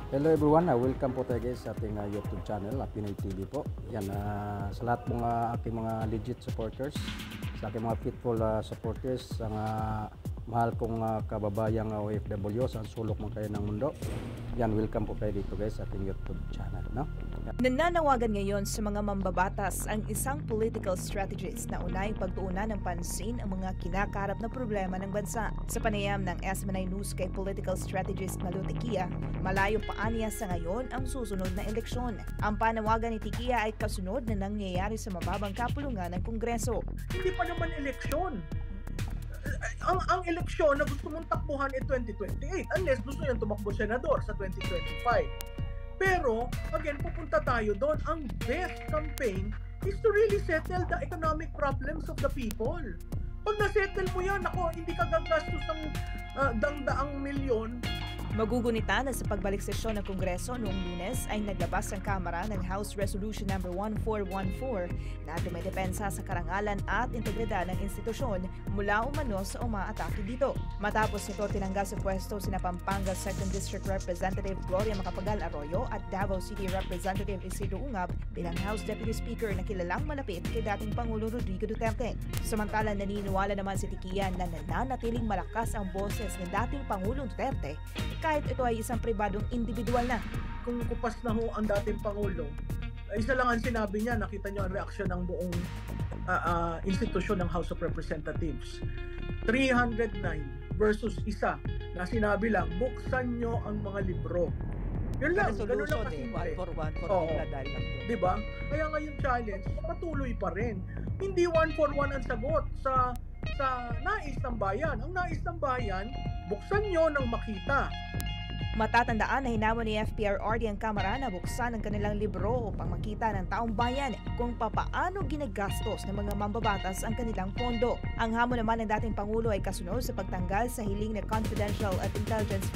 Hello everyone, welcome po tayo guys sa ating YouTube channel, Pinoy TV po. Yan, sa lahat mga aking mga legit supporters, sa aking mga faithful supporters, ang mahal kong kababayang OFW sa sulok man kayo ng mundo. Yan, welcome po kayo dito guys sa ating YouTube channel, no? Nananawagan ngayon sa mga mambabatas ang isang political strategist na unay pagtuunan ng pansin ang mga kinakaharap na problema ng bansa. Sa panayam ng SMNI News kay political strategist Malu Tequia, malayo pa aniya sa ngayon ang susunod na eleksyon. Ang panawagan ni Tequia ay kasunod na nangyayari sa mababang kapulungan ng Kongreso. Hindi pa naman eleksyon. Ang eleksyon na gusto mong takbuhan ay 2028 unless gusto niyang tumakbo senador sa 2025. Pero, again, pupunta tayo doon. Ang best campaign is to really settle the economic problems of the people. Pag na-settle mo yan, ako, hindi ka gagastos ng dang-daang milyon. Magugunita na sa pagbalik sesyon ng Kongreso noong Lunes ay naglabas ang Kamara ng House Resolution No. 1414 na dumidepensa sa karangalan at integridad ng institusyon mula umano sa umaatake dito. Matapos nito tinanggal sa pwesto sina Pampanga 2nd District Representative Gloria Macapagal Arroyo at Davao City Representative Isidro Ungab bilang House Deputy Speaker na kilalang malapit kay dating Pangulo Rodrigo Duterte. Samantala naniniwala naman si Tequia na nananatiling malakas ang boses ng dating Pangulong Duterte kahit ito ay isang pribadong individual na. Kung kupas na ho ang dating Pangulo, isa lang ang sinabi niya, nakita niyo ang reaksyon ng buong institusyon ng House of Representatives. 309 versus isa na sinabi lang, buksan niyo ang mga libro. Yun lang, ganun lang kasimple. 1 for 1 for nila dahil lang doon. Diba? Kaya ngayon challenge, patuloy pa rin. Hindi 1 for 1 ang sagot sa nais ng bayan. Ang nais ng bayan, buksan nyo nang makita. Matatandaan na hinamon ni FPRRD ang Kamara na buksan ang kanilang libro upang makita ng taong bayan kung papaano ginagastos ng mga mambabatas ang kanilang pondo. Ang hamon naman ng dating Pangulo ay kasunod sa pagtanggal sa hiling na confidential at intelligence